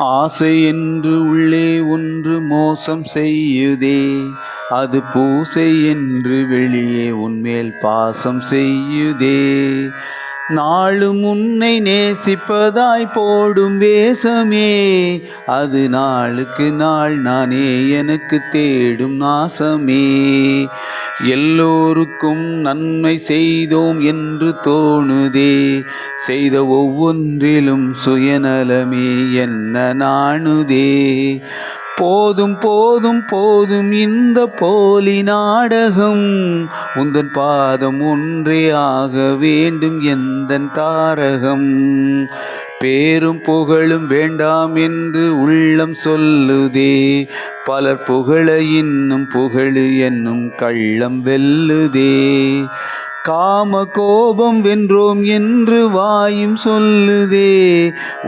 ஆசை என்று உள்ளே ஒன்று மோசம் செய்யுதே, அது பூசை என்று வெளியே உன்மேல் பாசம் செய்யுதே. நாளும் உன்னை நேசிப்பதாய் போடும் வேஷமே, அது நாளுக்கு நாள் நானே எனக்கு தேடும் நாசமே. எல்லோருக்கும் நன்மை செய்தோம் என்று தோணுதே, செய்த ஒவ்வொன்றிலும் சுயநலமே என்ன நாணுதே. போதும் போதும் போதும் இந்த போலி நாடகம், உந்தன் பாதம் ஒன்றே ஆக வேண்டும் எந்தன் தாரகம். பேரும் புகழும் வேண்டாம் என்று உள்ளம் சொல்லுதே, பலர் புகழ இன்னும் புகழு என்னும் கள்ளம் வெல்லுதே. காம கோபம் வென்றோம் என்று வாயும் சொல்லுதே,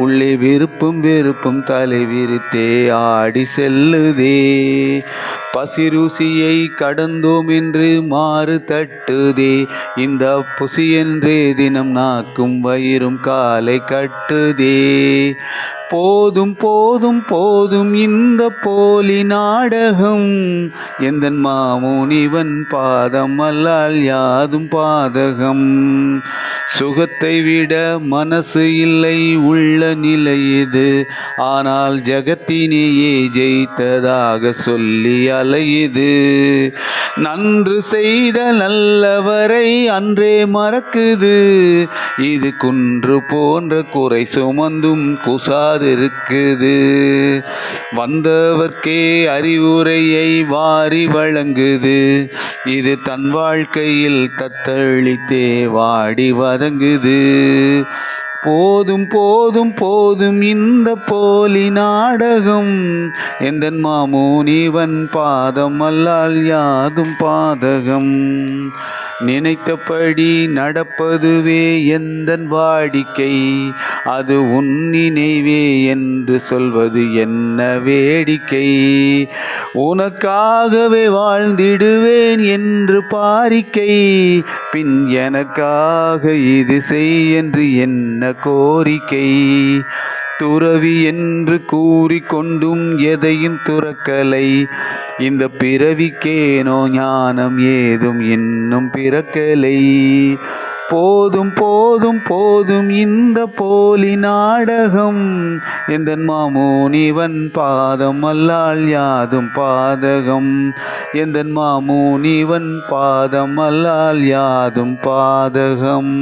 உள்ளே விருப்பும் வெறுப்பும் தலை விரித்தே ஆடி செல்லுதே. பசிருசியை கடந்தோம் என்று மாறு தட்டுதே, இந்த புசி என்றே தினம் நாக்கும் வயிறும் காலை கட்டுதே. போதும் போதும் போதும் இந்த போலி நாடகம், எந்தன் மாமுனிவன் பாதம் அல்லால் யாதும் பாதகம். சுகத்தை விட மனசு இல்லை உள்ள நிலை இது, ஆனால் ஜகத்தினையே ஜெயித்ததாக சொல்லி அலையுது. நன்று செய்த நல்லவரை அன்றே மறக்குது, இது குன்று போன்ற குறை சுமந்தும் குசாதிருக்குது. வந்தவர்க்கே அறிவுரையை வாரி வழங்குது, இது தன் வாழ்க்கையில் தத்தளித்தே வாடி வதங்குது. போதும் போதும் போதும் இந்த போலி நாடகம், எந்தன் மாமுனிவன் பாதம் அல்லால் யாதும் பாதகம். நினைத்தபடி நடப்பதுவே எந்தன் வாடிக்கை, அது உன் நினைவே என்று சொல்வது என்ன வேடிக்கை. உனக்காகவே வாழ்ந்திடுவேன் என்று பாரிக்கை, பின் எனக்காக இது செய் என்று என்ன கோரிக்கை. துறவி என்று கூறிக்கொண்டும் எதையும் துறக்கலை, இந்த பிறவிக்கேனோ ஞானம் ஏதும் இன்னும் பிறக்கலை. போதும் போதும் போதும் இந்த போலி நாடகம், எந்தன் மாமுனிவன் பாதம் அல்லால் யாதும் பாதகம். எந்தன் மாமுனிவன் பாதம் அல்லால் யாதும் பாதகம்.